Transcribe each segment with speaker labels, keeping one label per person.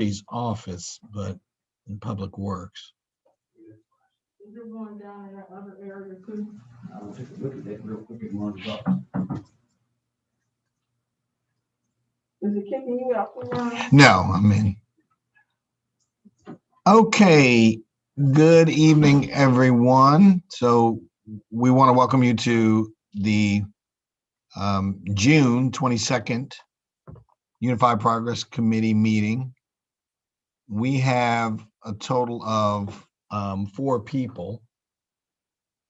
Speaker 1: his office, but in Public Works.
Speaker 2: You're going down in that other area too.
Speaker 3: I'll take a look at that real quick and run it up.
Speaker 2: Is it kicking you out the room?
Speaker 1: No, I'm in. Okay, good evening, everyone. So we want to welcome you to the June 22nd Unified Progress Committee meeting. We have a total of 4 people.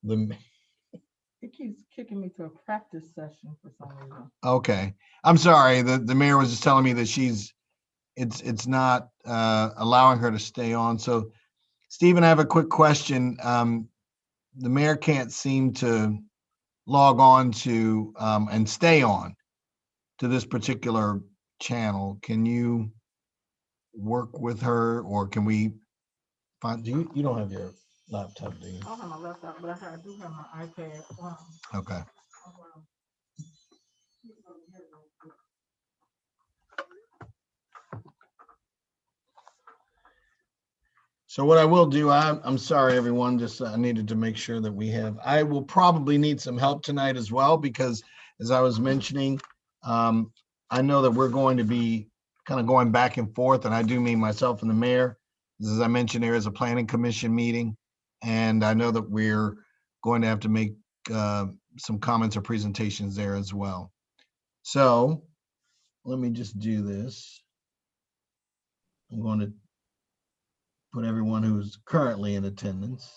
Speaker 2: It keeps kicking me to a practice session for some reason.
Speaker 1: Okay, I'm sorry. The mayor was just telling me that it's not allowing her to stay on. So, Stephen, I have a quick question. The mayor can't seem to log on to and stay on to this particular channel. Can you work with her, or can we find? You don't have your laptop, do you?
Speaker 2: I don't have my laptop, but I do have my iPad. Wow.
Speaker 1: Okay. So what I will do, I'm sorry, everyone, just I needed to make sure that I will probably need some help tonight as well, because as I was mentioning, I know that we're going to be kind of going back and forth, and I do mean myself and the mayor. As I mentioned, there is a planning commission meeting, and I know that we're going to have to make some comments or presentations there as well. So let me just do this. I'm going to put everyone who's currently in attendance.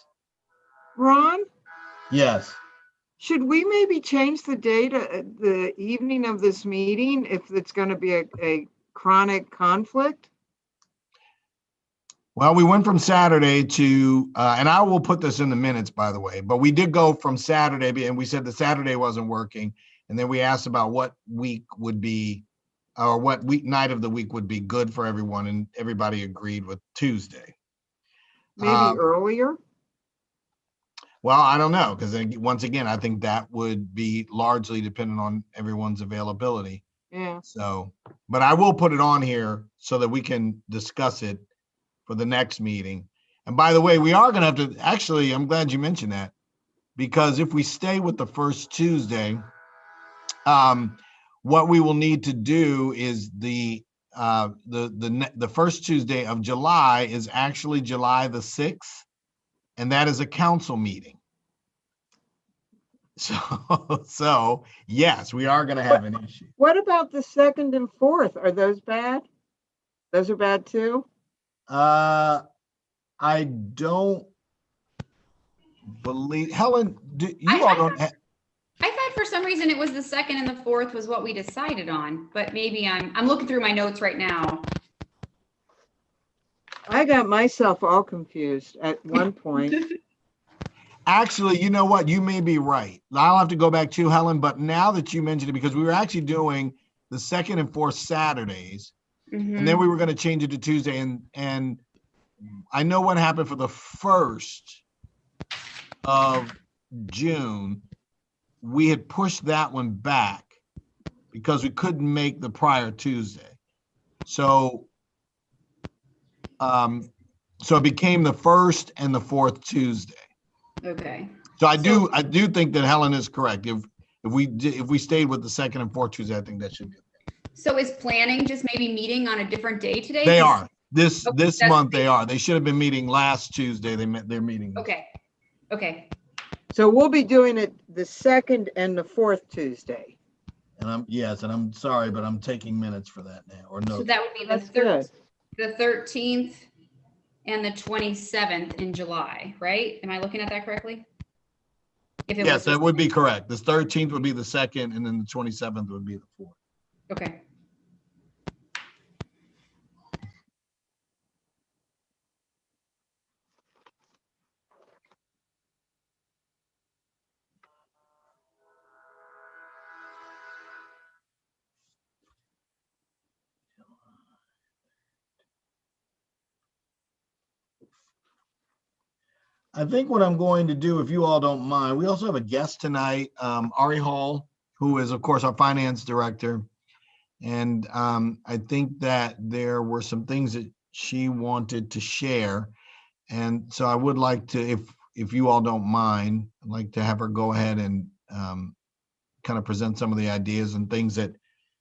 Speaker 2: Ron,
Speaker 1: Yes.
Speaker 2: should we maybe change the date, the evening of this meeting, if it's going to be a chronic conflict?
Speaker 1: Well, we went from Saturday to, and I will put this in the minutes, by the way, but we did go from Saturday, and we said the Saturday wasn't working. And then we asked about what week would be, or what week night of the week would be good for everyone. And everybody agreed with Tuesday.
Speaker 2: Maybe earlier?
Speaker 1: Well, I don't know, because once again, I think that would be largely dependent on everyone's availability.
Speaker 2: Yeah.
Speaker 1: So, but I will put it on here so that we can discuss it for the next meeting. And by the way, we are going to have to, actually, I'm glad you mentioned that, because if we stay with the first Tuesday, what we will need to do is the first Tuesday of July is actually July the 6th, and that is a council meeting. So yes, we are going to have an issue.
Speaker 2: What about the 2nd and 4th? Are those bad? Those are bad too?
Speaker 1: I don't believe, Helen,
Speaker 4: I thought for some reason it was the 2nd and the 4th was what we decided on, but maybe I'm looking through my notes right now.
Speaker 2: I got myself all confused at one point.
Speaker 1: Actually, you know what? You may be right. I'll have to go back to Helen, but now that you mentioned it, because we were actually doing the 2nd and 4th Saturdays, and then we were going to change it to Tuesday. And I know what happened for the 1st of June. We had pushed that one back because we couldn't make the prior Tuesday. So it became the 1st and the 4th Tuesday.
Speaker 4: Okay.
Speaker 1: So I do think that Helen is correct. If we stayed with the 2nd and 4th Tuesday, I think that should be okay.
Speaker 4: So is planning just maybe meeting on a different day today?
Speaker 1: They are. This month
Speaker 4: great.
Speaker 1: they are. They should have been meeting last Tuesday. They're meeting.
Speaker 4: Okay.
Speaker 2: So we'll be doing it the 2nd and the 4th Tuesday.
Speaker 1: And I'm sorry, but I'm taking minutes for that now, or no.
Speaker 4: So that would be the 13th and the 27th in July, right? Am I looking at that correctly?
Speaker 1: Yes, that would be correct. The 13th would be the 2nd, and then the 27th would be the 4th.
Speaker 4: Okay.
Speaker 1: I think what I'm going to do, if you all don't mind, we also have a guest tonight, Ari Hall, who is, of course, our finance director. And I think that there were some things that she wanted to share. And so I would like to, if you all don't mind, I'd like to have her go ahead and kind of present some of the ideas and things that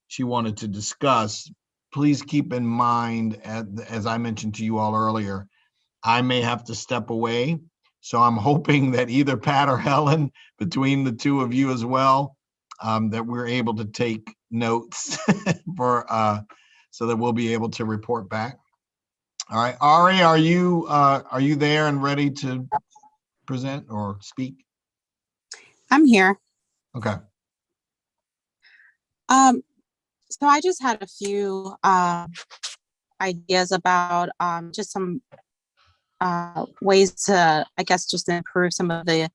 Speaker 1: she wanted to discuss. Please keep in mind, as I mentioned to you all earlier, I may have to step away. So I'm hoping that either Pat or Helen, between the two of you as well, that we're able to take notes for so that we'll be able to report back. All right, Ari, are you there and ready to present or speak?
Speaker 5: I'm here.
Speaker 1: Okay.
Speaker 5: So I just had a few ideas about just some ways to, I guess, just improve some of the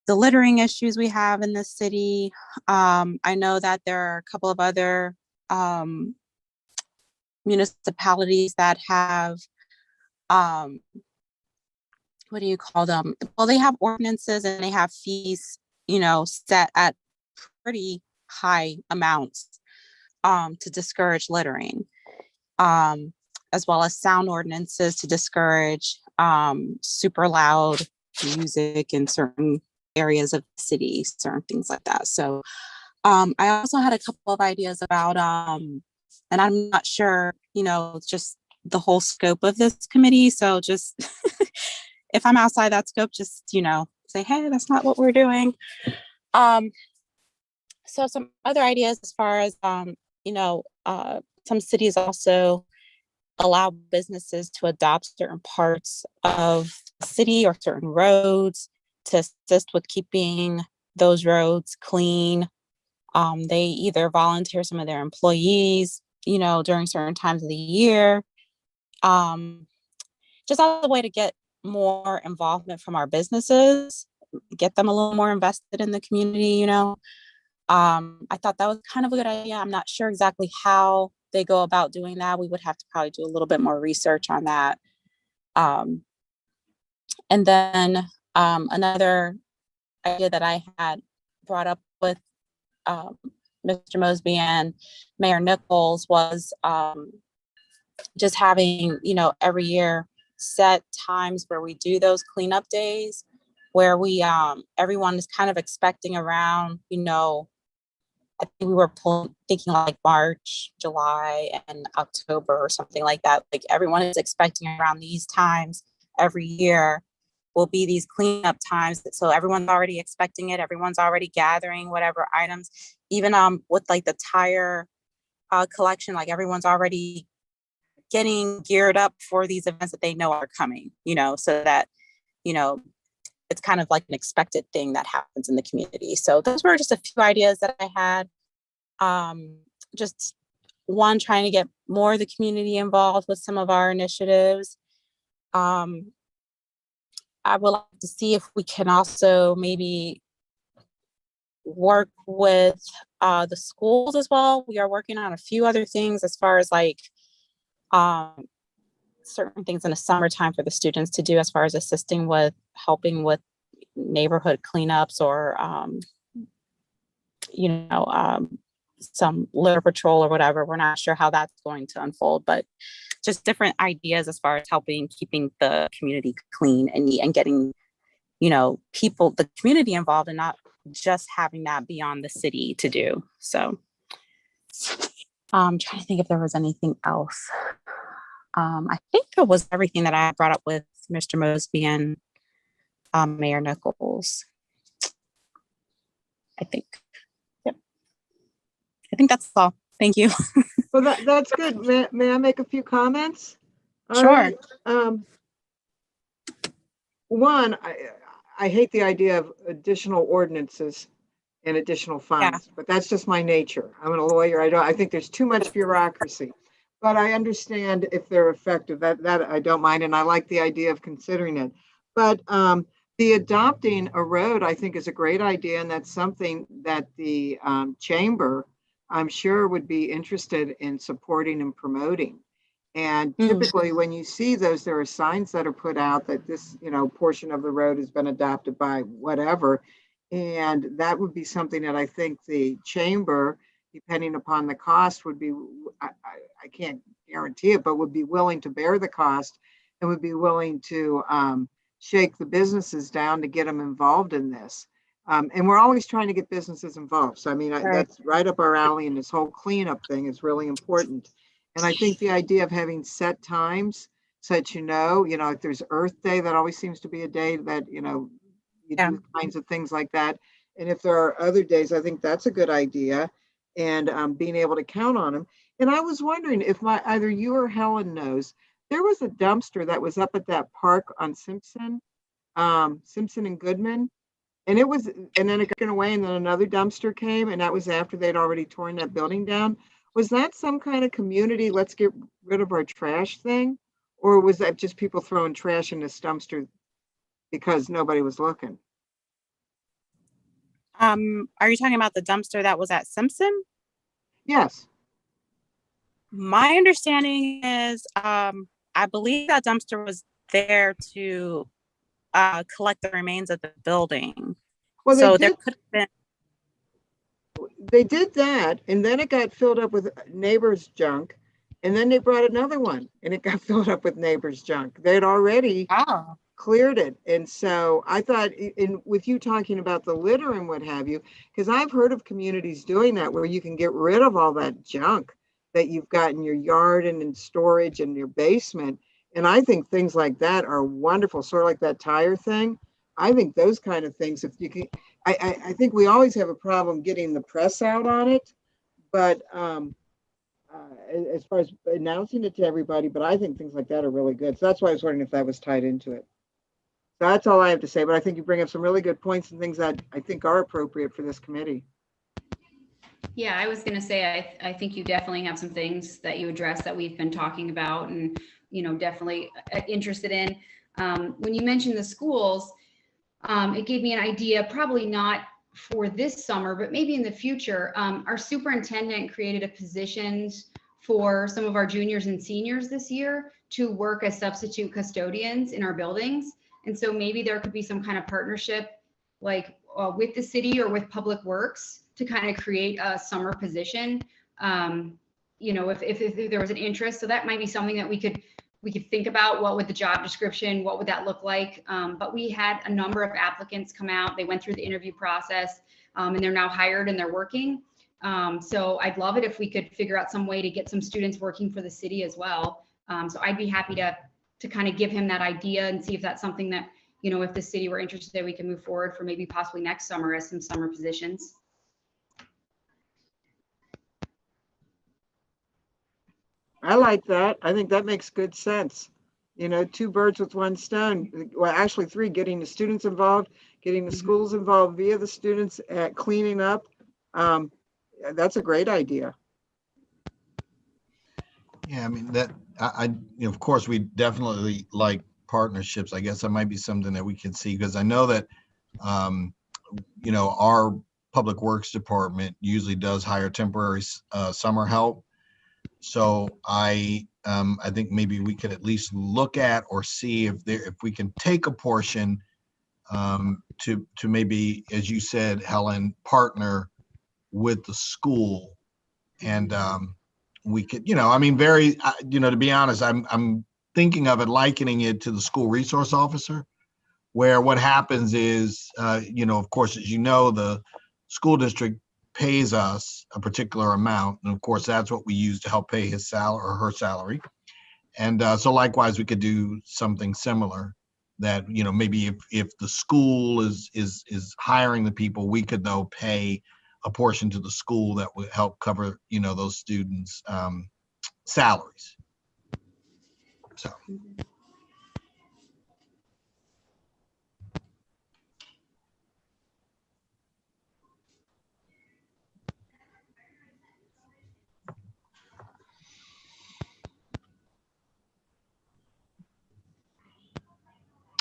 Speaker 5: littering issues we have in the city. I know that there are a couple of other municipalities that have, what do you call them? Well, they have ordinances and they have fees, set at pretty high amounts to discourage littering, as well as sound ordinances to discourage super loud music in certain areas of the city, certain things like that. So I also had a couple of ideas about, and I'm not sure, just the whole scope of this committee. So just if I'm outside that scope, just, say, hey, that's not what we're doing. So some other ideas as far as, some cities also allow businesses to adopt certain parts of the city or certain roads to assist with keeping those roads clean. They either volunteer some of their employees, during certain times of the year, just as a way to get more involvement from our businesses, get them a little more invested in the community, I thought that was kind of a good idea. I'm not sure exactly how they go about doing that. We would have to probably do a little bit more research on that. And then another idea that I had brought up with Mr. Mosby and Mayor Nichols was just having, every year set times where we do those cleanup days where we, everyone is kind of expecting around, I think we were thinking like March, July, and October or something like that. Like everyone is expecting around these times every year will be these cleanup times. So everyone's already expecting it. Everyone's already gathering whatever items, even with like the tire collection, like everyone's already getting geared up for these events that they know are coming, so that, it's kind of like an expected thing that happens in the community. So those were just a few ideas that I had. Just one, trying to get more of the community involved with some of our initiatives. I would like to see if we can also maybe work with the schools as well. We are working on a few other things as far as like certain things in the summertime for the students to do as far as assisting with helping with neighborhood cleanups or, some litter patrol or whatever. We're not sure how that's going to unfold, but just different ideas as far as helping keeping the community clean and getting, people, the community involved and not just having that be on the city to do. So I'm trying to think if there was anything else. I think that was everything that I brought up with Mr. Mosby and Mayor Nichols. I think. Yep. I think that's all. Thank you.
Speaker 2: Well, that's good. May I make a few comments?
Speaker 5: Sure.
Speaker 2: Right. One, I hate the idea of additional ordinances and additional fines, but that's just my nature. I'm a lawyer. I think there's too much bureaucracy, but I understand if they're effective. That I don't mind, and I like the idea of considering it. But the adopting a road, I think, is a great idea, and that's something that the chamber, I'm sure, would be interested in supporting and promoting. And typically when you see those, there are signs that are put out that this, portion of the road has been adopted by whatever. And that would be something that I think the chamber, depending upon the cost, would be, I can't guarantee it, but would be willing to bear the cost and would be willing to shake the businesses down to get them involved in this. And we're always trying to get businesses involved. So, I mean, that's right up our alley, and this whole cleanup thing is really important. And I think the idea of having set times so that, if there's Earth Day, that always seems to be a day that, you
Speaker 5: Yeah.
Speaker 2: do kinds of things like that. And if there are other days, I think that's a good idea, and being able to count on them. And I was wondering if either you or Helen knows, there was a dumpster that was up at that park on Simpson and Goodman. And then it got away, and then another dumpster came, and that was after they'd already torn that building down. Was that some kind of community, let's get rid of our trash thing? Or was that just people throwing trash in this dumpster because nobody was looking?
Speaker 5: Are you talking about the dumpster that was at Simpson?
Speaker 2: Yes.
Speaker 5: My understanding is, I believe that dumpster was there to collect the remains of the building.
Speaker 2: Well,
Speaker 5: So there could have been.
Speaker 2: they did that, and then it got filled up with neighbors' junk, and then they brought another one, and it got filled up with neighbors' junk. They had already cleared it. And so I thought, with you talking about the litter and what have you, because I've heard of communities doing that where you can get rid of all that junk that you've got in your yard and in storage in your basement. And I think things like that are wonderful, sort of like that tire thing. I think those kind of things, if you can, I think we always have a problem getting the press out on it, but as far as announcing it to everybody, but I think things like that are really good. So that's why I was wondering if that was tied into it. So that's all I have to say, but I think you bring up some really good points and things that I think are appropriate for this committee.
Speaker 4: Yeah, I was going to say, I think you definitely have some things that you address that we've been talking about and, definitely interested in. When you mentioned the schools, it gave me an idea, probably not for this summer, but maybe in the future. Our superintendent created a positions for some of our juniors and seniors this year to work as substitute custodians in our buildings. And so maybe there could be some kind of partnership like with the city or with Public Works to kind of create a summer position, if there was an interest. So that might be something that we could think about. What would the job description, what would that look like? But we had a number of applicants come out. They went through the interview process and they're now hired and they're working. So I'd love it if we could figure out some way to get some students working for the city as well. So I'd be happy to kind of give him that idea and see if that's something that, if the city were interested, we can move forward for maybe possibly next summer as some summer positions.
Speaker 2: I like that. I think that makes good sense. Two birds with one stone. Well, actually three, getting the students involved, getting the schools involved via the students at cleaning up. That's a great idea.
Speaker 1: Yeah, I mean, that of course, we definitely like partnerships. I guess that might be something that we can see, because I know that, our Public Works Department usually does hire temporary summer help. So I think maybe we could at least look at or see if we can take a portion to maybe, as you said, Helen, partner with the school, and we could, to be honest, I'm thinking of it, likening it to the school resource officer, where what happens is, of course, as the school district pays us a particular amount, and of course that's what we use to help pay his salary or her salary. And so likewise we could do something similar, that maybe if the school is hiring the people, we could though pay a portion to the school that would help cover those students salaries. So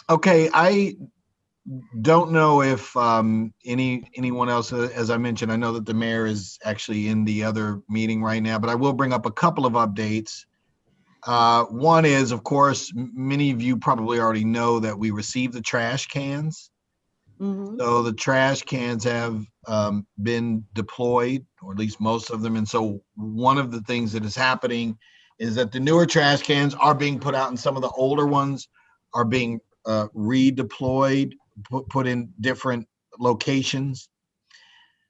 Speaker 1: okay, I don't know if anyone else, as I mentioned, I know that the mayor is actually in the other meeting right now, but I will bring up a couple of updates. One is, of course, many of you probably already know that we received the trash cans.
Speaker 2: Mm-hmm.
Speaker 1: So the trash cans have been deployed, or at least most of them. And so one of the things that is happening is that the newer trash cans are being put out and some of the older ones are being redeployed, put in different locations.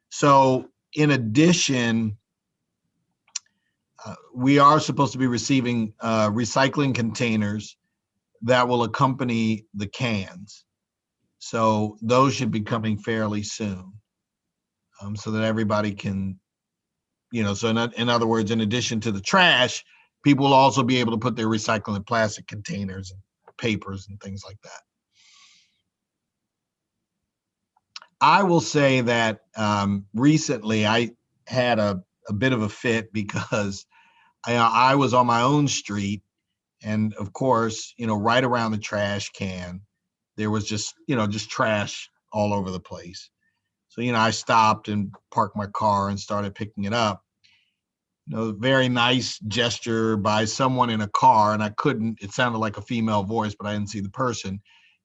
Speaker 1: So in addition, we are supposed to be receiving recycling containers that will accompany the cans. So those should be coming fairly soon, so that everybody can, so in other words, in addition to the trash, people will also be able to put their recycling plastic containers and papers and things like that. I will say that recently I had a bit of a fit because I was on my own street, and of course, right around the trash can, there was just trash all over the place. So, I stopped and parked my car and started picking it up. Very nice gesture by someone in a car, and it sounded like a female voice, but I didn't see the person,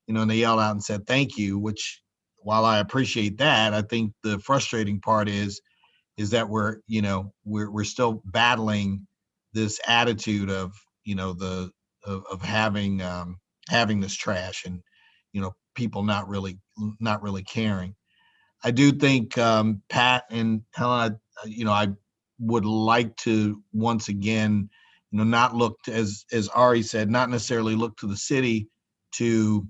Speaker 1: and they yelled out and said, "Thank you," which, while I appreciate that, I think the frustrating part is that we're still battling this attitude of, of having this trash and, people not really caring. I do think, Pat and Helen, I would like to once again, not look to, as Ari said, not necessarily look to the city to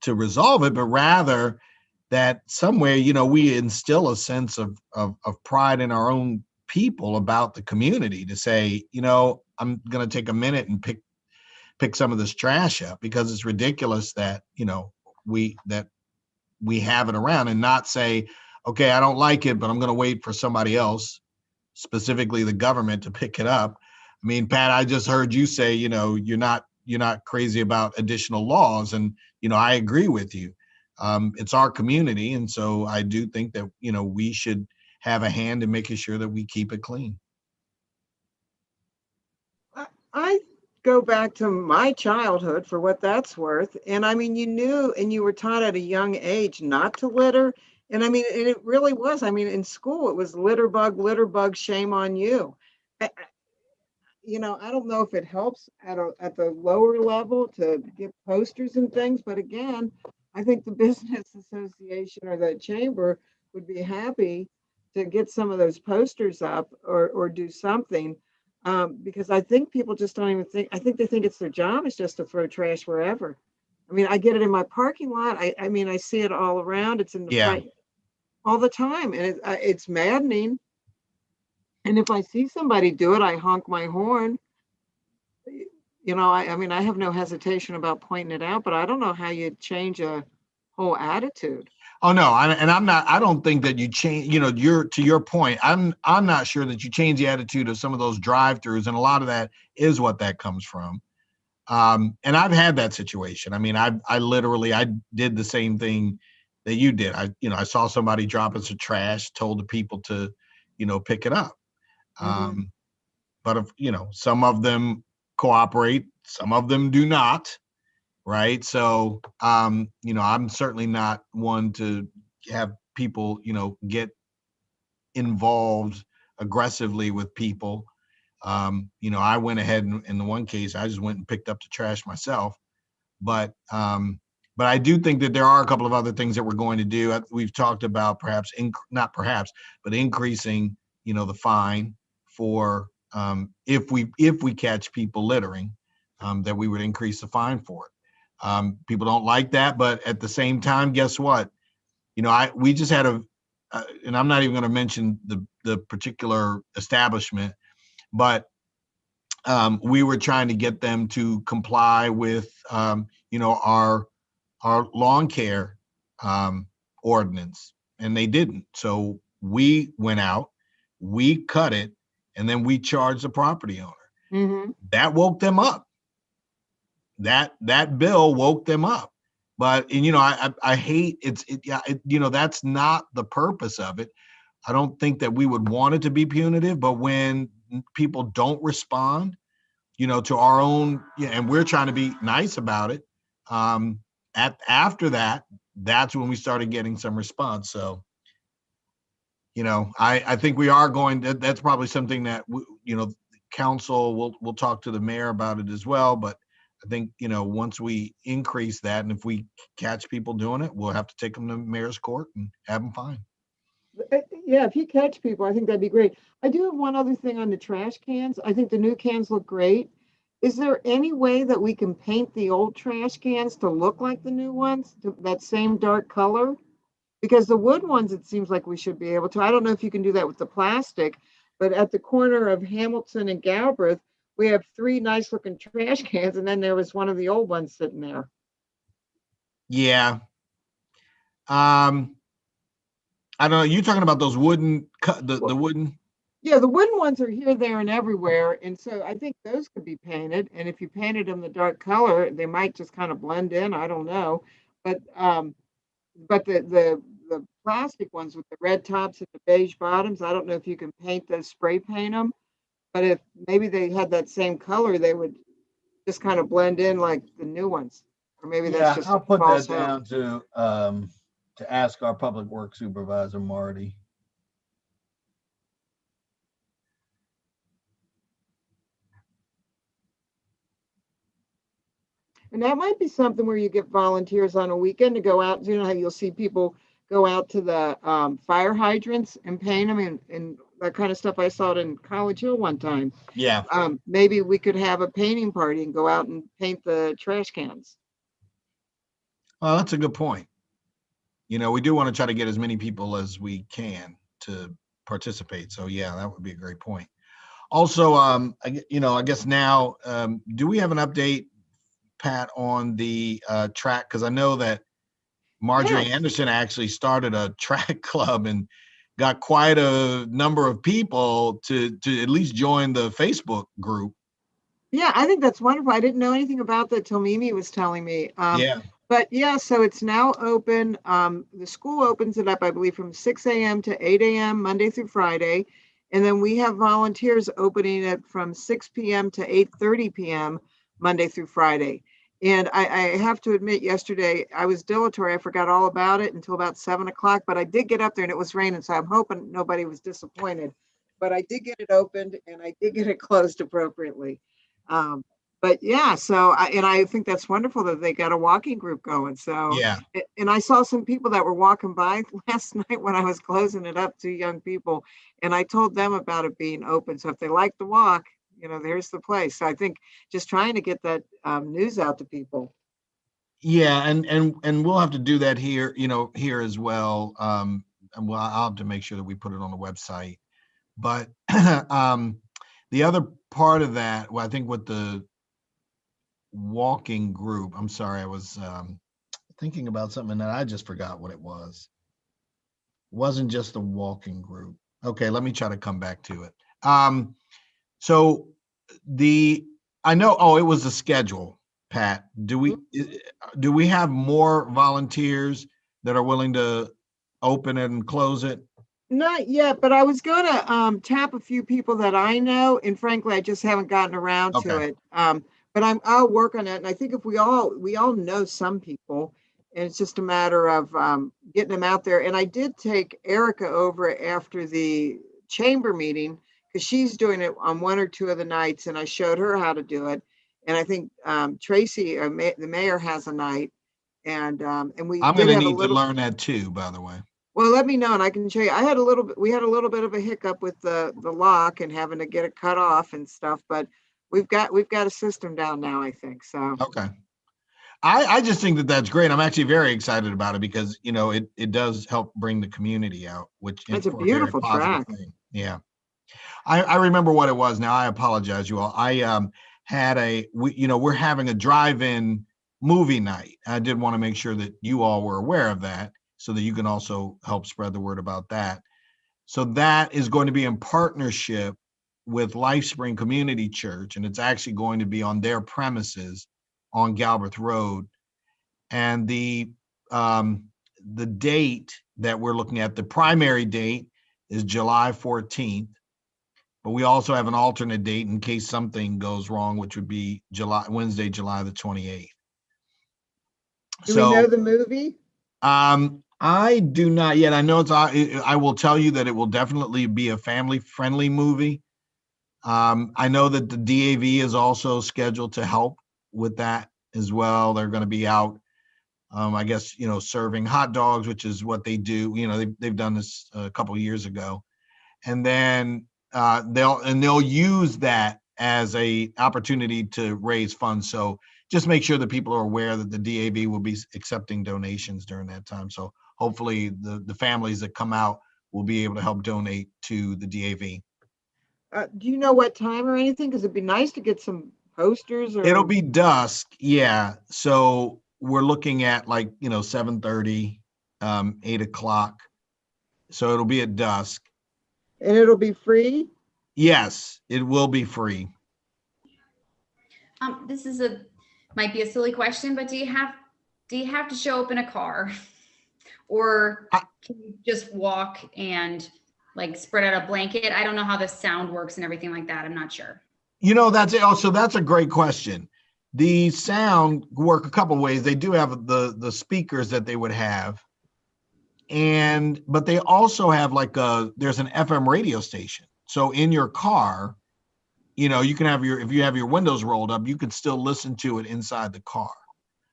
Speaker 1: resolve it, but rather that somewhere, we instill a sense of pride in our own people about the community to say, I'm going to take a minute and pick some of this trash up, because it's ridiculous that, we have it around, and not say, okay, I don't like it, but I'm going to wait for somebody else, specifically the government, to pick it up. I mean, Pat, I just heard you say, you're not crazy about additional laws. And, I agree with you. It's our community. And so I do think that, we should have a hand in making sure that we keep it clean.
Speaker 2: I go back to my childhood for what that's worth. And I mean, you knew and you were taught at a young age not to litter. And I mean, and it really was. I mean, in school, it was litter bug, shame on you. I don't know if it helps at the lower level to get posters and things, but again, I think the business association or the chamber would be happy to get some of those posters up or do something, because I think people just don't even think. I think they think it's their job is just to throw trash wherever. I mean, I get it in my parking lot. I mean, I see it all around. It's in the front all the time, and it's maddening. And if I see somebody do it, I honk my horn. I mean, I have no hesitation about pointing it out, but I don't know how you change a whole attitude.
Speaker 1: Oh no, I don't think that you change. To your point. I'm not sure that you change the attitude of some of those drive-throughs, and a lot of that is what that comes from. And I've had that situation. I mean, I literally did the same thing that you did. I saw somebody dropping some trash, told the people to, pick it up.
Speaker 2: Mm-hmm.
Speaker 1: But if, some of them cooperate, some of them do not. Right. So, I'm certainly not one to have people, get involved aggressively with people. I went ahead and in the one case, I just went and picked up the trash myself. But I do think that there are a couple of other things that we're going to do. We've talked about but increasing, the fine for if we catch people littering, that we would increase the fine for it. People don't like that, but at the same time, guess what? We just had and I'm not even going to mention the particular establishment, but we were trying to get them to comply with, our lawn care ordinance, and they didn't. So we went out, we cut it, and then we charged the property owner.
Speaker 2: Mm-hmm.
Speaker 1: That woke them up. That bill woke them up. But I hate that's not the purpose of it. I don't think that we would want it to be punitive, but when people don't respond, to our own, and we're trying to be nice about it. After that, that's when we started getting some response. So, I think we are going. That's probably something that council, we'll talk to the mayor about it as well, but I think, once we increase that, and if we catch people doing it, we'll have to take them to mayor's court and have them fined.
Speaker 2: Yeah, if you catch people, I think that'd be great. I do have one other thing on the trash cans. I think the new cans look great. Is there any way that we can paint the old trash cans to look like the new ones, that same dark color? Because the wood ones, it seems like we should be able to. I don't know if you can do that with the plastic, but at the corner of Hamilton and Galbraith, we have 3 nice looking trash cans, and then there was one of the old ones sitting there.
Speaker 1: Yeah. I don't know. You're talking about those wooden, the wooden.
Speaker 2: Yeah, the wooden ones are here, there, and everywhere, and so I think those could be painted. And if you painted them the dark color, they might just kind of blend in. I don't know, but the plastic ones with the red tops and the beige bottoms, I don't know if you can paint those, spray paint them. But if maybe they had that same color, they would just kind of blend in like the new ones. Or maybe that's
Speaker 1: Yeah,
Speaker 2: just
Speaker 1: I'll put that
Speaker 2: false hope.
Speaker 1: down to ask our public works supervisor, Marty.
Speaker 2: And that might be something where you get volunteers on a weekend to go out. You know how you'll see people go out to the fire hydrants and paint them and that kind of stuff. I saw it in College Hill one time.
Speaker 1: Yeah.
Speaker 2: Maybe we could have a painting party and go out and paint the trash cans.
Speaker 1: Well, that's a good point. We do want to try to get as many people as we can to participate. So yeah, that would be a great point. Also, I guess now, do we have an update, Pat, on the track? Because I know that Marjorie Anderson actually started a track club and got quite a number of people to at least join the Facebook group.
Speaker 2: Yeah, I think that's wonderful. I didn't know anything about that till Mimi was telling me.
Speaker 1: Yeah.
Speaker 2: But yeah, so it's now open. The school opens it up, I believe, from 6 a.m. to 8 a.m. Monday through Friday. And then we have volunteers opening it from 6 p.m. to 8:30 p.m. Monday through Friday. And I have to admit, yesterday I was dilatory. I forgot all about it until about 7 o'clock, but I did get up there and it was raining. So I'm hoping nobody was disappointed. But I did get it opened and I did get it closed appropriately. But yeah, I think that's wonderful that they got a walking group going. So
Speaker 1: Yeah.
Speaker 2: And I saw some people that were walking by last night when I was closing it up, 2 young people, and I told them about it being open. So if they like to walk, there's the place. So I think just trying to get that news out to people.
Speaker 1: Yeah, and we'll have to do that here, here as well. And I'll have to make sure that we put it on the website. But the other part of that, well, I think with the walking group, I'm sorry, I was thinking about something that I just forgot what it was. It wasn't just the walking group. Okay, let me try to come back to it. So I know, it was the schedule, Pat. Do we have more volunteers that are willing to open it and close it?
Speaker 2: Not yet, but I was going to tap a few people that I know, and frankly, I just haven't gotten around to it. But I'll work on it, and I think if we all know some people, and it's just a matter of getting them out there. And I did take Erica over after the chamber meeting because she's doing it on 1 or 2 of the nights, and I showed her how to do it. And I think Tracy, the mayor, has a night, and we.
Speaker 1: I'm going to need to learn that too, by the way.
Speaker 2: Well, let me know and I can show you. We had a little bit of a hiccup with the lock and having to get it cut off and stuff, but we've got a system down now, I think. So
Speaker 1: okay. I just think that that's great. I'm actually very excited about it because it does help bring the community out, which
Speaker 2: it's a beautiful track.
Speaker 1: Thing. Yeah. I remember what it was. Now I apologize, you all. I we're having a drive-in movie night. I did want to make sure that you all were aware of that, so that you can also help spread the word about that. So that is going to be in partnership with LifeSpring Community Church, and it's actually going to be on their premises on Galbraith Road. And the date that we're looking at, the primary date is July 14th, but we also have an alternate date in case something goes wrong, which would be Wednesday, July the 28th.
Speaker 2: Do we know the movie?
Speaker 1: I do not yet. I know I will tell you that it will definitely be a family-friendly movie. I know that the DAV is also scheduled to help with that as well. They're going to be out, I guess, serving hot dogs, which is what they do. They've done this a couple of years ago. And then they'll use that as a opportunity to raise funds. So just make sure that people are aware that the DAV will be accepting donations during that time. So hopefully the families that come out will be able to help donate to the DAV.
Speaker 2: Do you know what time or anything? Because it'd be nice to get some posters or.
Speaker 1: It'll be dusk. Yeah. So we're looking at 7:30, 8:00. So it'll be at dusk.
Speaker 2: And it'll be free?
Speaker 1: Yes, it will be free.
Speaker 4: This might be a silly question, but do you have to show up in a car, or can you just walk and spread out a blanket? I don't know how the sound works and everything like that. I'm not sure.
Speaker 1: That's it. Also, that's a great question. The sound work a couple ways. They do have the speakers that they would have, but they also have there's an FM radio station. So in your car, you can have if you have your windows rolled up, you can still listen to it inside the car.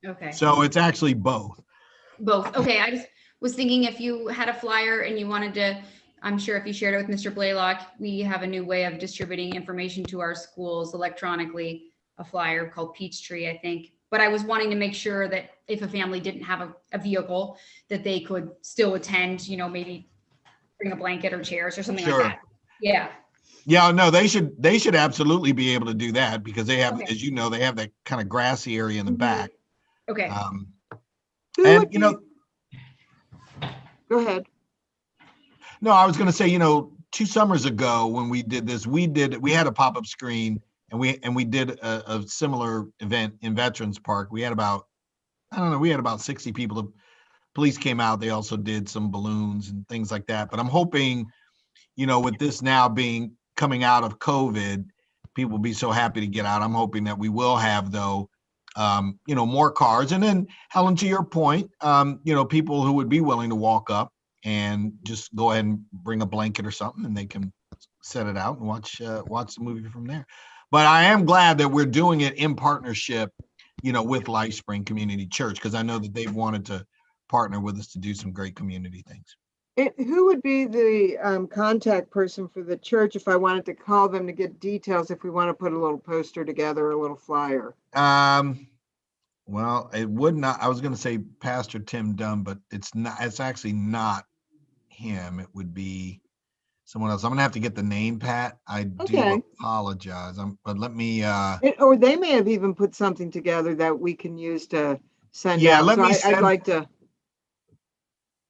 Speaker 4: Okay.
Speaker 1: So it's actually both.
Speaker 4: Both. Okay. I just was thinking if you had a flyer and you wanted to, I'm sure if you shared it with Mr. Blaylock, we have a new way of distributing information to our schools electronically, a flyer called Peachtree, I think. But I was wanting to make sure that if a family didn't have a vehicle, that they could still attend, maybe bring a blanket or chairs or something like that. Yeah.
Speaker 1: Yeah, no, they should absolutely be able to do that because they have,
Speaker 4: Okay.
Speaker 1: as they have that kind of grassy area in the back.
Speaker 4: Okay.
Speaker 1: And
Speaker 2: Go ahead.
Speaker 1: no, I was going to say, 2 summers ago when we did this, we had a pop-up screen and we did a similar event in Veterans Park. We had about 60 people. The police came out. They also did some balloons and things like that. But I'm hoping, with this now coming out of COVID, people will be so happy to get out. I'm hoping that we will have, though, more cars. And then, Helen, to your point, people who would be willing to walk up and just go ahead and bring a blanket or something, and they can set it out and watch the movie from there. But I am glad that we're doing it in partnership, with LifeSpring Community Church, because I know that they've wanted to partner with us to do some great community things.
Speaker 2: Who would be the contact person for the church if I wanted to call them to get details, if we want to put a little poster together, a little flyer?
Speaker 1: Well, it would not. I was going to say Pastor Tim Dunn, but it's not. It's actually not him. It would be someone else. I'm going to have to get the name, Pat. I do apologize. But let me.
Speaker 2: Or they may have even put something together that we can use to send out.
Speaker 1: Yeah, let me.
Speaker 2: I'd like to.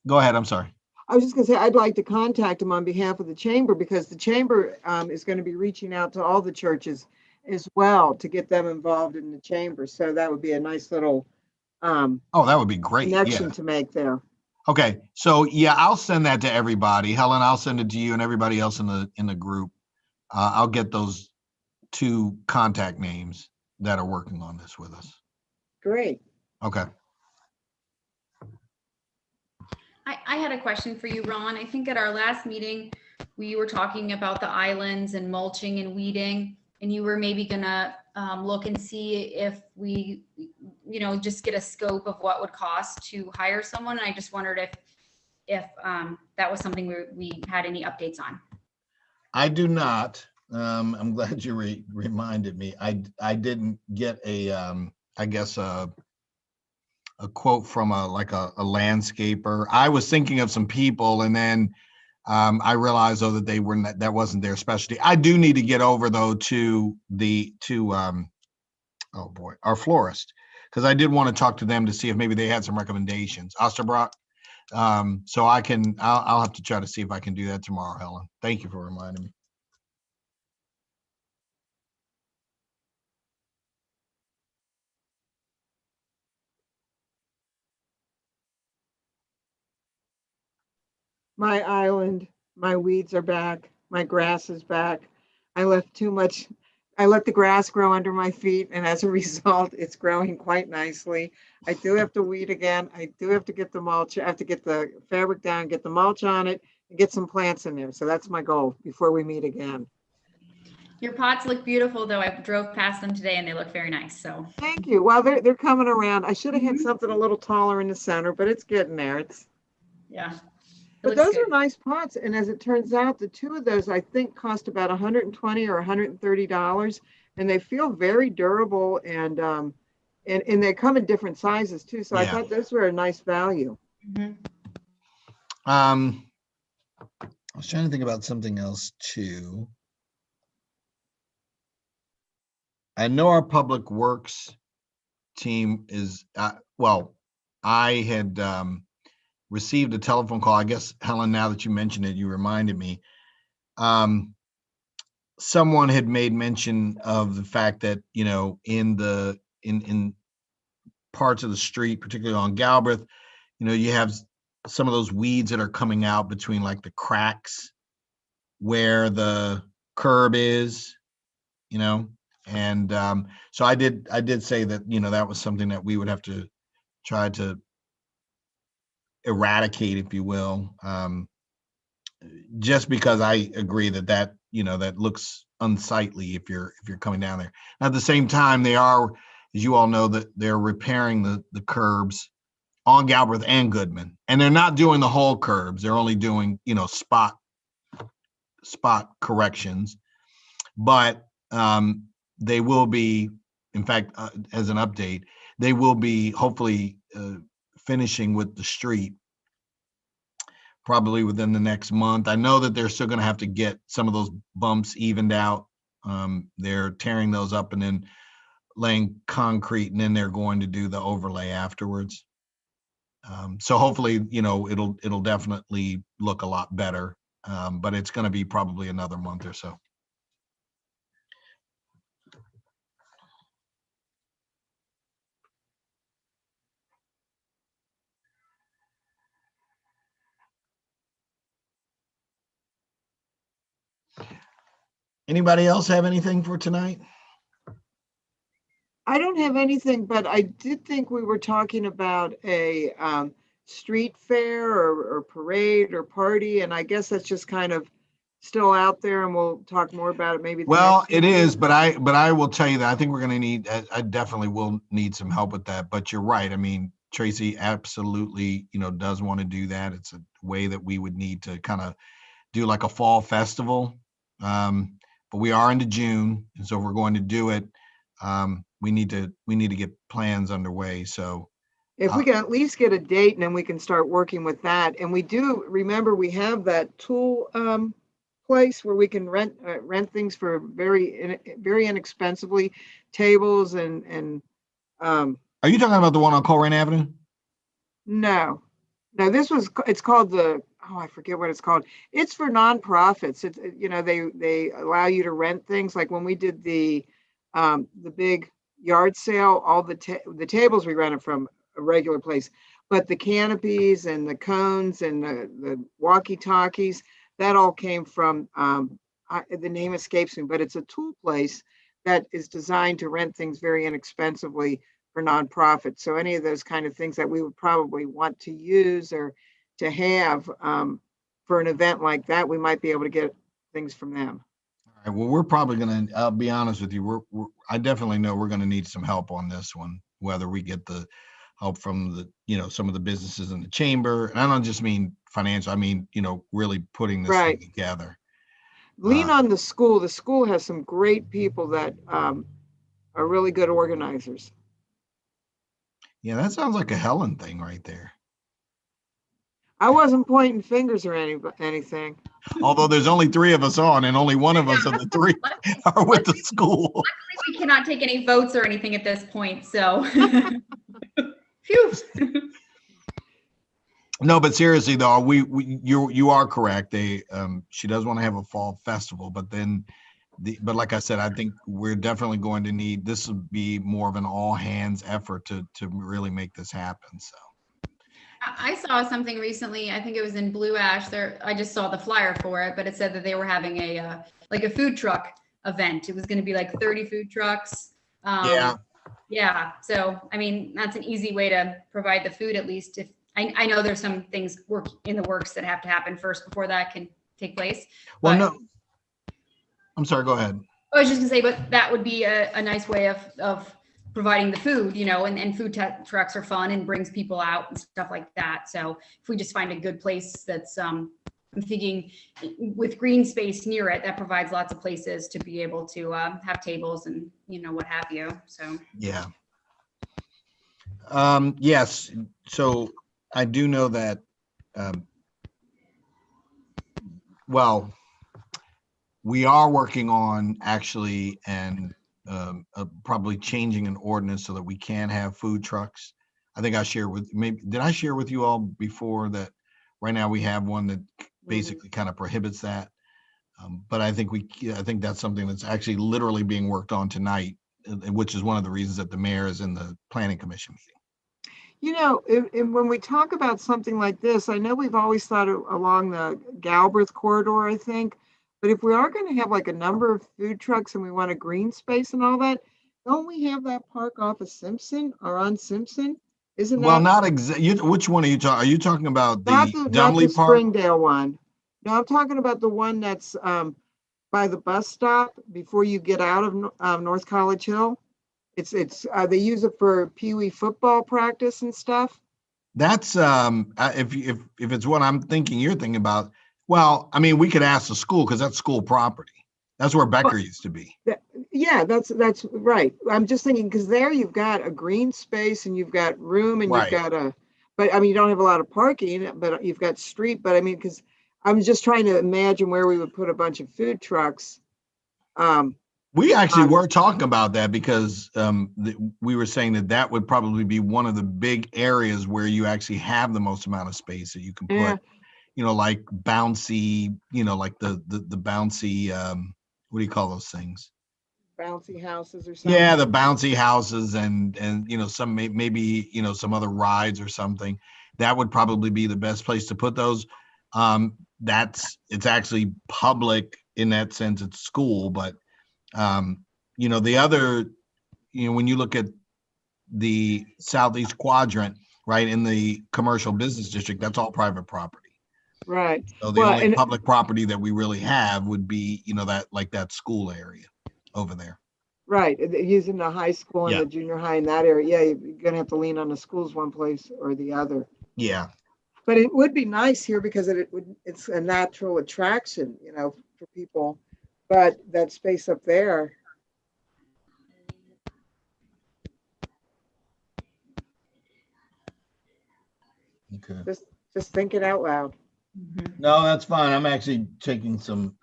Speaker 1: Go ahead. I'm sorry.
Speaker 2: I was just going to say, I'd like to contact them on behalf of the chamber, because the chamber is going to be reaching out to all the churches as well to get them involved in the chamber. So that would be a nice little
Speaker 1: that would be great
Speaker 2: connection to make there.
Speaker 1: Okay, so yeah, I'll send that to everybody. Helen, I'll send it to you and everybody else in the group. I'll get those 2 contact names that are working on this with us.
Speaker 2: Great.
Speaker 1: Okay.
Speaker 4: I had a question for you, Ron. I think at our last meeting, we were talking about the islands and mulching and weeding, and you were maybe gonna look and see if we, just get a scope of what would cost to hire someone. And I just wondered if that was something we had any updates on.
Speaker 1: I do not. I'm glad you reminded me. I didn't get a quote from a landscaper. I was thinking of some people, and then I realized though that that wasn't their specialty. I do need to get over though to our florist, because I did want to talk to them to see if maybe they had some recommendations. Osterbrock. So I'll have to try to see if I can do that tomorrow, Helen. Thank you for reminding me.
Speaker 2: My island, my weeds are back, my grass is back. I let the grass grow under my feet, and as a result, it's growing quite nicely. I do have to weed again. I do have to get the mulch. I have to get the fabric down, get the mulch on it, and get some plants in there. So that's my goal before we meet again.
Speaker 4: Your pots look beautiful, though. I drove past them today and they look very nice. So
Speaker 2: Thank you. Well, they're coming around. I should have had
Speaker 4: Mhm.
Speaker 2: something a little taller in the center, but it's getting there.
Speaker 4: yeah, it
Speaker 2: But
Speaker 4: looks
Speaker 2: those
Speaker 4: good.
Speaker 2: are nice pots. And as it turns out, the two of those I think cost about 120 or $130, and they feel very durable and they come in different sizes too. So I
Speaker 1: Yeah.
Speaker 2: thought those were a nice value.
Speaker 4: Mhm.
Speaker 1: I was trying to think about something else too. I know our public works team is, well, I had received a telephone call. I guess, Helen, now that you mentioned it, you reminded me. Someone had made mention of the fact that, you know, in parts of the street, particularly on Galbraith, you know, you have some of those weeds that are coming out between like the cracks where the curb is, you know. And so I did say that, you know, that was something that we would have to try to eradicate, if you will, just because I agree that you know, that looks unsightly if you're coming down there. At the same time, they are, as you all know, that they're repairing the curbs on Galbraith and Goodman, and they're not doing the whole curbs. They're only doing, you know, spot corrections, but they will be, in fact, as an update, they will be hopefully finishing with the street probably within the next month. I know that they're still going to have to get some of those bumps evened out. They're tearing those up and then laying concrete, and then they're going to do the overlay afterwards. So hopefully, you know, it'll definitely look a lot better, but it's going to be probably another month or so. Anybody else have anything for tonight?
Speaker 2: I don't have anything, but I did think we were talking about a street fair or parade or party, and I guess that's just kind of still out there, and we'll talk more about it maybe.
Speaker 1: Well, it is, but I will tell you that I think we're going to need, I definitely will need some help with that. But you're right. I mean, Tracy absolutely, you know, does want to do that. It's a way that we would need to kind of do like a fall festival. But we are into June, and so if we're going to do it, we need to get plans underway. So
Speaker 2: If we can at least get a date, and then we can start working with that. And we do, remember, we have that tool place where we can rent things for very inexpensively, tables and
Speaker 1: are you talking about the one on Colerain Avenue?
Speaker 2: no, it's called I forget what it's called. It's for nonprofits. It's, you know, they allow you to rent things. Like when we did the big yard sale, all the tables we rented from a regular place, but the canopies and the cones and the walkie-talkies, that all came from, the name escapes me, but it's a tool place that is designed to rent things very inexpensively for nonprofits. So any of those kind of things that we would probably want to use or to have for an event like that, we might be able to get things from them.
Speaker 1: All right, well, we're probably going to, I'll be honest with you, I definitely know we're going to need some help on this one, whether we get the help from the, you know, some of the businesses in the chamber. And I don't just mean financial, I mean, you know, really putting this thing together.
Speaker 2: Lean on the school. The school has some great people that are really good organizers.
Speaker 1: Yeah, that sounds like a Helen thing right there.
Speaker 2: I wasn't pointing fingers or anything.
Speaker 1: Although there's only 3 of us on, and only one of us of the 3 are with the school.
Speaker 4: We cannot take any votes or anything at this point, so. Phew.
Speaker 1: No, but seriously though, you are correct. She does want to have a fall festival, but then but like I said, I think we're definitely going to need, this will be more of an all hands effort to really make this happen. So
Speaker 4: I saw something recently, I think it was in Blue Ash there. I just saw the flyer for it, but it said that they were having a like a food truck event. It was going to be like 30 food trucks. Yeah. So, I mean, that's an easy way to provide the food, at least. If I know there's some things in the works that have to happen first before that can take place.
Speaker 1: Well, no, I'm sorry, go ahead.
Speaker 4: I was just gonna say, but that would be a nice way of providing the food, you know, and trucks are fun and brings people out and stuff like that. So if we just find a good place that's, I'm thinking with green space near it, that provides lots of places to be able to have tables and, you know, what have you. So.
Speaker 1: Yeah. Yes. So I do know that, well, we are working on actually and probably changing an ordinance so that we can have food trucks. I think I shared with, maybe, did I share with you all before that right now we have one that basically kind of prohibits that? But I think I think that's something that's actually literally being worked on tonight, which is one of the reasons that the mayor is in the planning commission meeting.
Speaker 2: You know, when we talk about something like this, I know we've always thought along the Galbraith corridor, I think. But if we are going to have like a number of food trucks and we want a green space and all that, don't we have that park off of Simpson or on Simpson? Isn't
Speaker 1: Well,
Speaker 2: that
Speaker 1: not exactly. Which one are you talking? Are you talking about
Speaker 2: not
Speaker 1: the
Speaker 2: the
Speaker 1: Dumley Park?
Speaker 2: Springdale one? No, I'm talking about the one that's by the bus stop before you get out of North College Hill. It's they use it for Pee Wee football practice and stuff.
Speaker 1: That's if it's what I'm thinking you're thinking about. Well, I mean, we could ask the school because that's school property. That's where Becker used to be.
Speaker 2: Yeah, that's right. I'm just thinking because there you've got a green space and you've got room and
Speaker 1: Right.
Speaker 2: you've got but I mean, you don't have a lot of parking, but you've got street. But I mean, because I'm just trying to imagine where we would put a bunch of food trucks.
Speaker 1: We actually were talking about that because we were saying that would probably be one of the big areas where you actually have the most amount of space that you can put, you know, like bouncy, you know, like the bouncy, what do you call those things?
Speaker 2: Bouncy houses or something.
Speaker 1: Yeah, the bouncy houses and you know, some maybe, you know, some other rides or something. That would probably be the best place to put those. It's actually public in that sense, it's school, but you know, the other, you know, when you look at the southeast quadrant, right, in the commercial business district, that's all private property.
Speaker 2: Right.
Speaker 1: So the only public property that we really have would be, you know, that like that school area over there.
Speaker 2: Right. Using the high school and
Speaker 1: Yeah.
Speaker 2: the junior high in that area. Yeah, you're gonna have to lean on the schools one place or the other.
Speaker 1: Yeah.
Speaker 2: But it would be nice here because it's a natural attraction, you know, for people. But that space up there.
Speaker 1: Okay.
Speaker 2: Just thinking out loud.
Speaker 1: No, that's fine. I'm actually taking some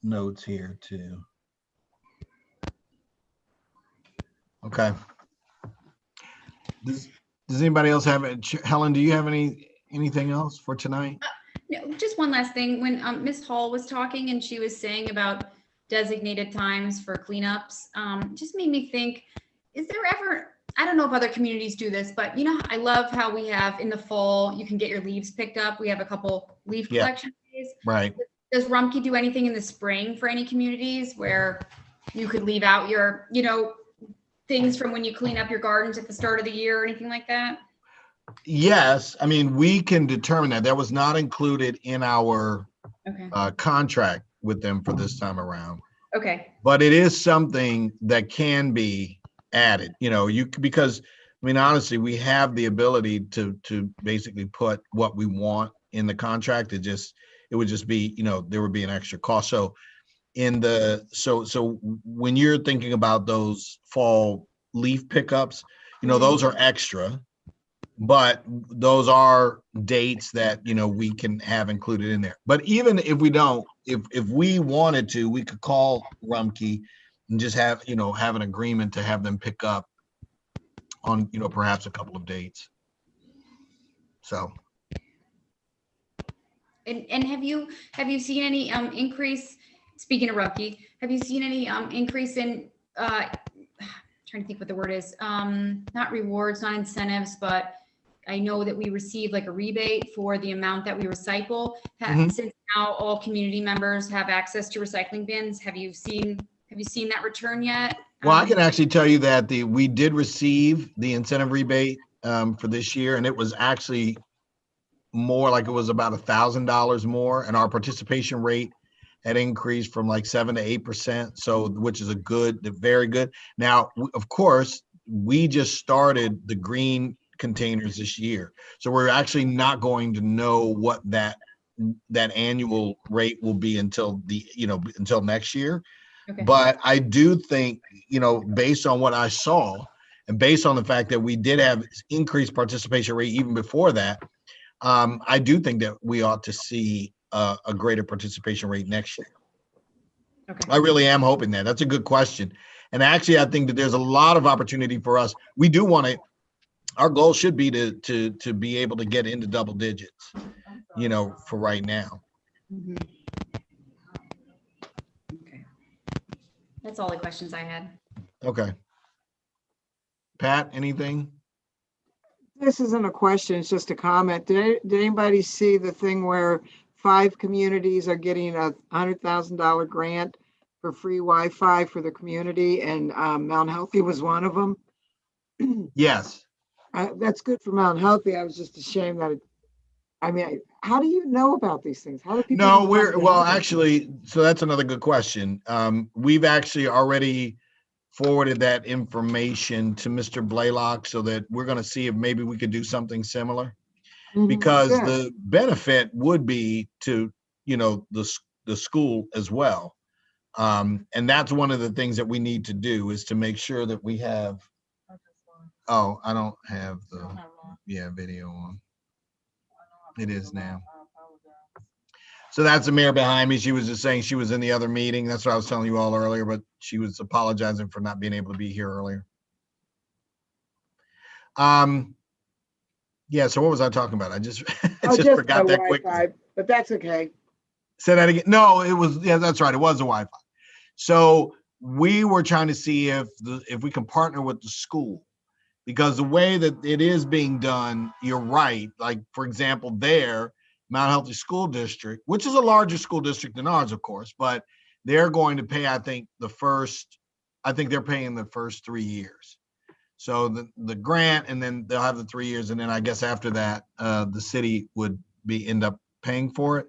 Speaker 1: notes here too. Okay. Does anybody else have it? Helen, do you have anything else for tonight?
Speaker 4: No, just one last thing. When Ms. Hall was talking and she was saying about designated times for cleanups, just made me think, is there ever, I don't know if other communities do this, but you know, I love how we have in the fall, you can get your leaves picked up. We have a couple leaf collection days.
Speaker 1: Right.
Speaker 4: Does Rumpke do anything in the spring for any communities where you could leave out your, you know, things from when you clean up your gardens at the start of the year or anything like that?
Speaker 1: Yes, I mean, we can determine that. That was not included in our contract with them for this time around.
Speaker 4: Okay.
Speaker 1: But it is something that can be added, you know, because I mean, honestly, we have the ability to basically put what we want in the contract. It would just be, you know, there would be an extra cost. So so when you're thinking about those fall leaf pickups, you know, those are extra, but those are dates that, you know, we can have included in there. But even if we don't, if we wanted to, we could call Rumpke and just have, you know, have an agreement to have them pick up on, you know, perhaps a couple of dates. So.
Speaker 4: And have you seen any increase, speaking of Rumpke, have you seen any increase in trying to think what the word is, not rewards, not incentives, but I know that we receive like a rebate for the amount that we recycle. Since now all community members have access to recycling bins, have you seen that return yet?
Speaker 1: Well, I can actually tell you that we did receive the incentive rebate for this year, and it was actually more like it was about $1,000 more, and our participation rate had increased from like 7 to 8%. So, which is a good, very good. Now, of course, we just started the green containers this year. So we're actually not going to know what that annual rate will be until until next year.
Speaker 4: Okay.
Speaker 1: But I do think, based on what I saw and based on the fact that we did have increased participation rate even before that, I do think that we ought to see a greater participation rate next year.
Speaker 4: Okay.
Speaker 1: I really am hoping that. That's a good question. And actually, I think that there's a lot of opportunity for us. We do want to, our goal should be to be able to get into double digits, for right now.
Speaker 4: Mhm. Okay. That's all the questions I had.
Speaker 1: Okay. Pat, anything?
Speaker 2: This isn't a question, it's just a comment. Did anybody see the thing where 5 communities are getting a $100,000 grant for free Wi-Fi for the community, and Mount Healthy was one of them?
Speaker 1: Yes.
Speaker 2: That's good for Mount Healthy. I was just ashamed that how do you know about these things? How do people?
Speaker 1: No,
Speaker 2: even
Speaker 1: well,
Speaker 2: comprehend it?
Speaker 1: actually, so that's another good question. We've actually already forwarded that information to Mr. Blaylock so that we're going to see if maybe we could do something similar, because
Speaker 2: Good.
Speaker 1: the benefit would be to, the school as well. And that's one of the things that we need to do, is to make sure that we have, I don't have the, video on. It is now. So that's the mayor behind me. She was just saying she was in the other meeting. That's what I was telling you all earlier, but she was apologizing for not being able to be here earlier. Yeah, so what was I talking about? I just just forgot that quickly.
Speaker 2: But that's okay.
Speaker 1: Say that again. No, it was, that's right. It was the Wi-Fi. So we were trying to see if we can partner with the school, because the way that it is being done, you're right. Like, for example, Mount Healthy School District, which is a larger school district than ours, of course, but they're going to pay, I think they're paying the first 3 years. So the grant, and then they'll have the 3 years. And then I guess after that, the city would end up paying for it.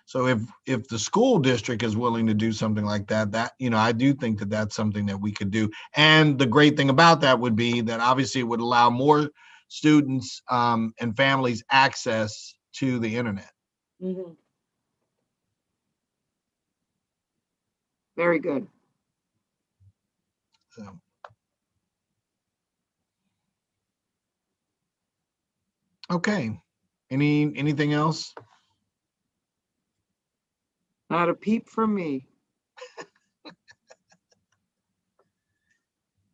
Speaker 1: So if the school district is willing to do something like that, I do think that that's something that we could do. And the great thing about that would be that obviously it would allow more students and families access to the internet.
Speaker 2: Mhm. Very good.
Speaker 1: So. Okay. Anything else?
Speaker 2: Not a peep from me.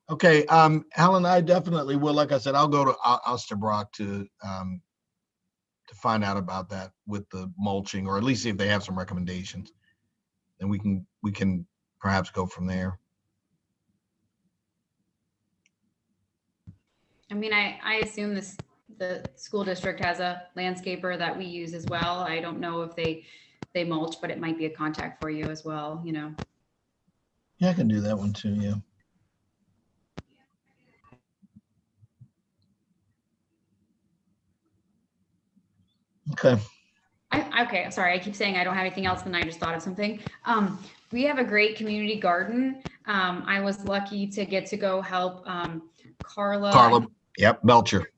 Speaker 1: Okay, Helen, I definitely will. Like I said, I'll go to Osterbrock to find out about that with the mulching, or at least see if they have some recommendations. Then we can perhaps go from there.
Speaker 4: I mean, I assume the school district has a landscaper that we use as well. I don't know if they mulch, but it might be a contact for you as well,
Speaker 1: Yeah, I can do that one too, yeah. Okay.
Speaker 4: Okay, sorry, I keep saying I don't have anything else, then I just thought of something. We have a great community garden. I was lucky to get to go help Carla.
Speaker 1: Yep, Belcher.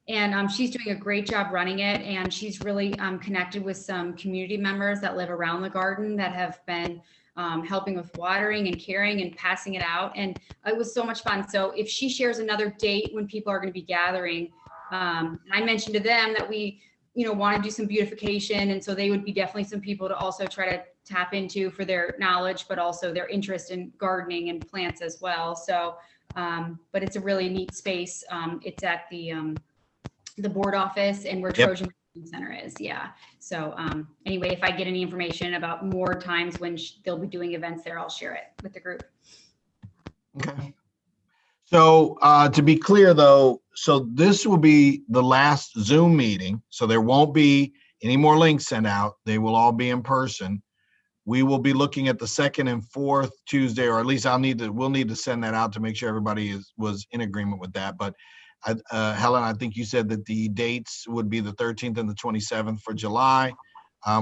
Speaker 4: And she's doing a great job running it. And she's really connected with some community members that live around the garden that have been helping with watering and caring and passing it out. And it was so much fun. So if she shares another date when people are going to be gathering, I mentioned to them that we, want to do some beautification. And so they would be definitely some people to also try to tap into for their knowledge, but also their interest in gardening and plants as well. So, but it's a really neat space. It's at the board office and where Trojan Center is. Yeah. So anyway, if I get any information about more times when they'll be doing events there, I'll share it with the group.
Speaker 1: Okay. So to be clear though, so this will be the last Zoom meeting. So there won't be any more links sent out. They will all be in person. We will be looking at the second and fourth Tuesday, or at least we'll need to send that out to make sure everybody was in agreement with that. But Helen, I think you said that the dates would be the 13th and the 27th for July.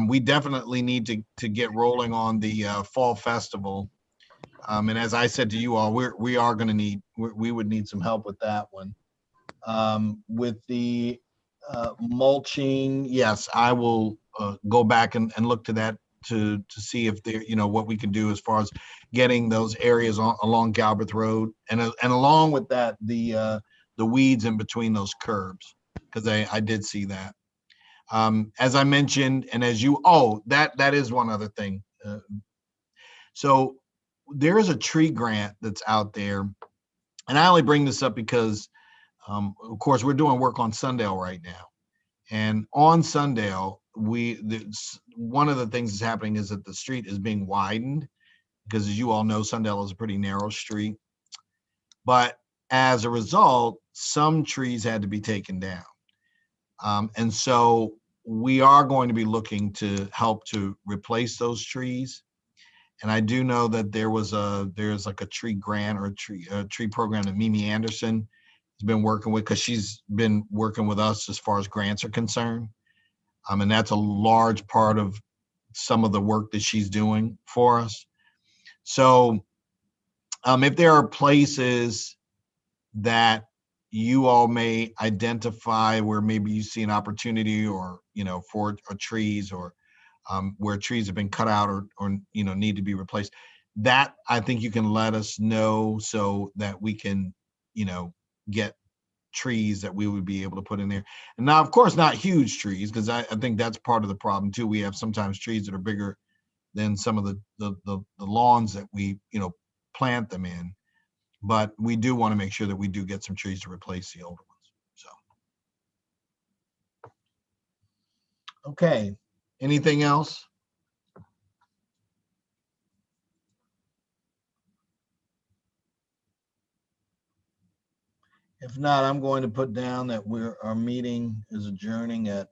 Speaker 1: We definitely need to get rolling on the fall festival. And as I said to you all, we are going to we would need some help with that one. With the mulching, yes, I will go back and look to that to see if there, what we can do as far as getting those areas along Galbraith Road, and along with that, the weeds in between those curbs, because I did see that. As I mentioned, and as you, that is one other thing. So there is a tree grant that's out there, and I only bring this up because, of course, we're doing work on Sundale right now, and on Sundale, one of the things that's happening is that the street is being widened, because as you all know, Sundale is a pretty narrow street. But as a result, some trees had to be taken down. And so we are going to be looking to help to replace those trees. And I do know that there's like a tree grant or a tree program that Mimi Anderson has been working with, because she's been working with us as far as grants are concerned. And that's a large part of some of the work that she's doing for us. So if there are places that you all may identify where maybe you see an opportunity, or, for trees, or where trees have been cut out, or need to be replaced, that I think you can let us know so that we can, get trees that we would be able to put in there. And now, of course, not huge trees, because I think that's part of the problem too. We have sometimes trees that are bigger than some of the lawns that we, plant them in. But we do want to make sure that we do get some trees to replace the older ones. So, okay. Anything else? If not, I'm going to put down that our meeting is adjourning at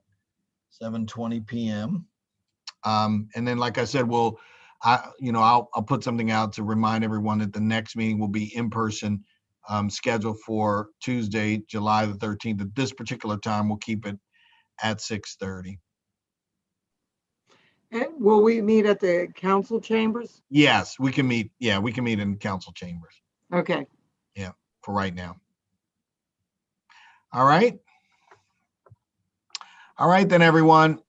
Speaker 1: 7:20 p.m. And then, like I said, I'll put something out to remind everyone that the next meeting will be in person, scheduled for Tuesday, July the 13th. At this particular time, we'll keep it at 6:30.
Speaker 2: And will we meet at the council chambers?
Speaker 1: Yes, we can meet. Yeah, we can meet in council chambers.
Speaker 2: Okay.
Speaker 1: Yeah, for right now. All right. All right, then, everyone.